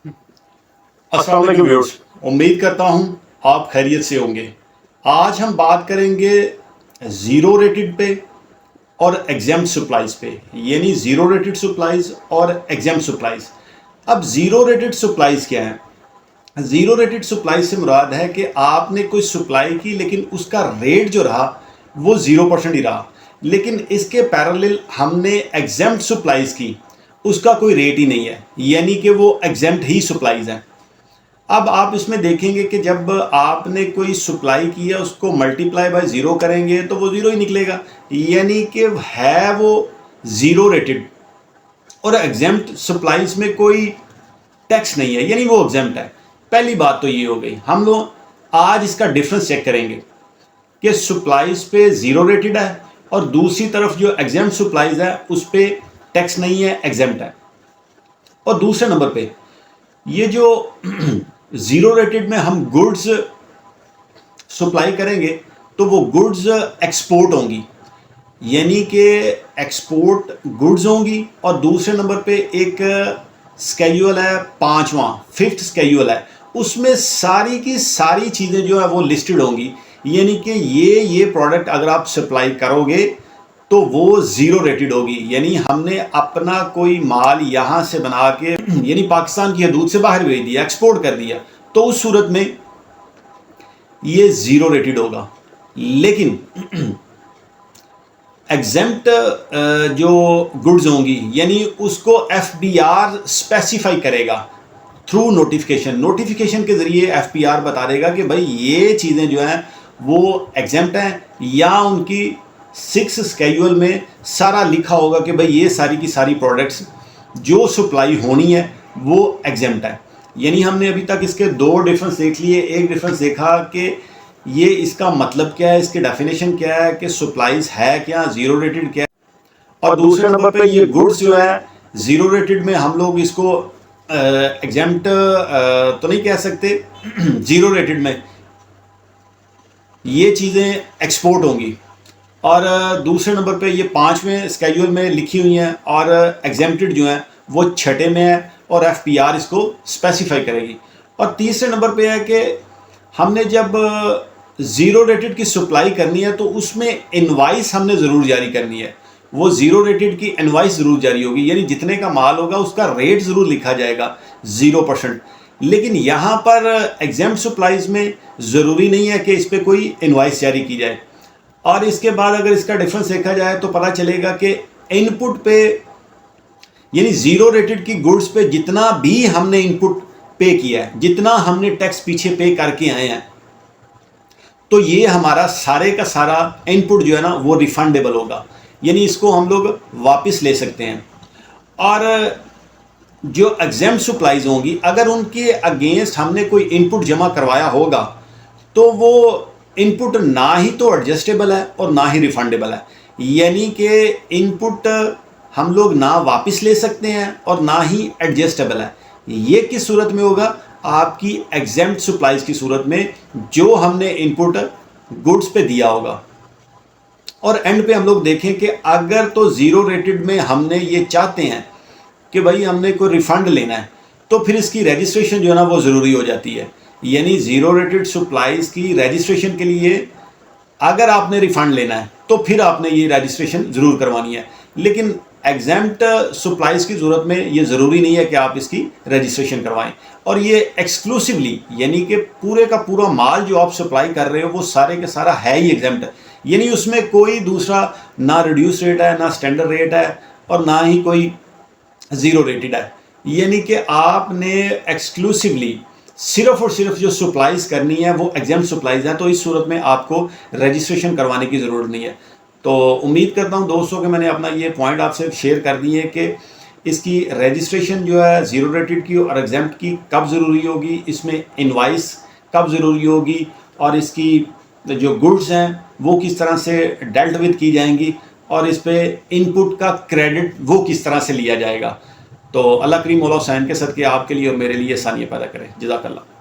अस्सलाम वालेकुम व्यूअर्स, उम्मीद करता हूँ आप खैरियत से होंगे। आज हम बात करेंगे ज़ीरो रेटेड पे और एग्जाम सप्लाइज पे, यानी ज़ीरो रेटेड सप्लाइज और एग्जाम सप्लाइज। अब ज़ीरो रेटेड सप्लाइज क्या है? ज़ीरो रेटेड सप्लाइज से मुराद है कि आपने कोई सप्लाई की लेकिन उसका रेट जो रहा वो 0% ही रहा, लेकिन इसके पैरेलल हमने एग्जाम सप्लाइज की, उसका कोई रेट ही नहीं है, यानी कि वो एग्जाम ही सप्लाइज हैं। अब आप इसमें देखेंगे कि जब आपने कोई सप्लाई की है उसको मल्टीप्लाई बाय ज़ीरो करेंगे तो वो ज़ीरो ही निकलेगा, यानी कि है वो ज़ीरो रेटेड। और एग्जाम्प्ट सप्लाईज में कोई टैक्स नहीं है, यानी वो एग्जाम्प्ट है। पहली बात तो ये हो गई। हम लोग आज इसका डिफरेंस चेक करेंगे कि सप्लाईज पे ज़ीरो रेटेड है और दूसरी तरफ जो एग्जाम्प्ट सप्लाईज है उस पर टैक्स नहीं है, एग्जाम्प्ट है। और दूसरे नंबर पे ये जो ज़ीरो रेटेड में हम गुड्स सप्लाई करेंगे तो वो गुड्स एक्सपोर्ट होंगी, यानी कि एक्सपोर्ट गुड्स होंगी। और दूसरे नंबर पे एक स्केड्यूल है, फिफ्थ स्केड्यूल है, उसमें सारी की सारी चीज़ें जो है वो लिस्टेड होंगी, यानी कि ये प्रोडक्ट अगर आप सप्लाई करोगे तो वो ज़ीरो रेटेड होगी। यानी हमने अपना कोई माल यहाँ से बना के यानी पाकिस्तान की हदूद से बाहर भेज दिया, एक्सपोर्ट कर दिया, तो उस सूरत में ये ज़ीरो रेटेड होगा। लेकिन एग्जेम्प्ट जो गुड्स होंगी यानी उसको FBR स्पेसिफाई करेगा थ्रू नोटिफिकेशन के ज़रिए FBR बता देगा कि भाई ये चीज़ें जो हैं वो एग्जेम्प्ट हैं, या उनकी 6 स्केड्यूल में सारा लिखा होगा कि भाई ये सारी की सारी प्रोडक्ट्स जो सप्लाई होनी है वो एग्जेम्प्ट है। यानी हमने अभी तक इसके दो डिफरेंस देख लिए। एक डिफरेंस देखा कि ये इसका मतलब क्या है, इसकी डेफिनेशन क्या है कि सप्लाईज है क्या, ज़ीरो रेटेड क्या है। और दूसरे नंबर पे ये गुड्स जो है ज़ीरो रेटेड में हम लोग इसको एग्जेम्प्ट तो नहीं कह सकते, ज़ीरो रेटेड में ये चीज़ें एक्सपोर्ट होंगी। और दूसरे नंबर पे ये 5वें स्केड्यूल में लिखी हुई हैं और एग्जेम्प्टेड जो हैं वो 6ठे में है और FBR इसको स्पेसिफाई करेगी। और तीसरे नंबर पे है कि हमने जब ज़ीरो रेटेड की सप्लाई करनी है तो उसमें इनवाइस हमने ज़रूर जारी करनी है। वो ज़ीरो रेटेड की इनवाइस ज़रूर जारी होगी, यानी जितने का माल होगा उसका रेट ज़रूर लिखा जाएगा 0%। लेकिन यहाँ पर एग्जाम्प्ट सप्लाईज में ज़रूरी नहीं है कि इस पर कोई इनवाइस जारी की जाए। और इसके बाद अगर इसका डिफरेंस देखा जाए तो पता चलेगा कि इनपुट पे यानी ज़ीरो रेटेड की गुड्स पे जितना भी हमने इनपुट पे किया है, जितना हमने टैक्स पीछे पे करके आए हैं, तो ये हमारा सारे का सारा इनपुट जो है ना वो रिफंडेबल होगा, यानी इसको हम लोग वापस ले सकते हैं। और जो एग्जाम्प्ट सप्लाईज होंगी अगर उनके अगेंस्ट हमने कोई इनपुट जमा करवाया होगा तो वो इनपुट ना ही तो एडजस्टेबल है और ना ही रिफंडेबल है, यानी कि इनपुट हम लोग ना वापस ले सकते हैं और ना ही एडजस्टेबल है। ये किस सूरत में होगा? आपकी एग्जेम्प्ट सप्लाईज की सूरत में, जो हमने इनपुट गुड्स पे दिया होगा। और एंड पे हम लोग देखें कि अगर तो ज़ीरो रेटेड में हमने ये चाहते हैं कि भाई हमने कोई रिफ़ंड लेना है तो फिर इसकी रजिस्ट्रेशन जो है ना वो ज़रूरी हो जाती है। यानी ज़ीरो रेटेड सप्लाईज की रजिस्ट्रेशन के लिए अगर आपने रिफ़ंड लेना है तो फिर आपने ये रजिस्ट्रेशन ज़रूर करवानी है। लेकिन एग्जाम्प्ट सप्लाईज की ज़रूरत में ये ज़रूरी नहीं है कि आप इसकी रजिस्ट्रेशन करवाएं। और ये एक्सक्लूसिवली यानी कि पूरे का पूरा माल जो आप सप्लाई कर रहे हो वो सारे का सारा है ही एग्जाम्प्ट, यानी उसमें कोई दूसरा ना रिड्यूस रेट है, ना स्टैंडर्ड रेट है और ना ही कोई ज़ीरो रेटेड है। यानी कि आपने एक्सक्लूसिवली सिर्फ और सिर्फ जो सप्लाईज करनी है वो एग्जाम्प्ट सप्लाईज हैं, तो इस सूरत में आपको रजिस्ट्रेशन करवाने की ज़रूरत नहीं है। तो उम्मीद करता हूं दोस्तों कि मैंने अपना ये पॉइंट आपसे शेयर कर दिए कि इसकी रजिस्ट्रेशन जो है ज़ीरो रेटेड की और एग्जाम्प्ट की कब ज़रूरी होगी, इसमें इनवाइस कब ज़रूरी होगी, और इसकी जो गुड्स हैं वो किस तरह से डेल्ट विद की जाएंगी, और इस पर इनपुट का क्रेडिट वो किस तरह से लिया जाएगा। तो अल्लाह करीम मौला हुसैन के सदक़े आपके लिए और मेरे लिए आसानियाँ पैदा करें। जज़ाकल्लाह।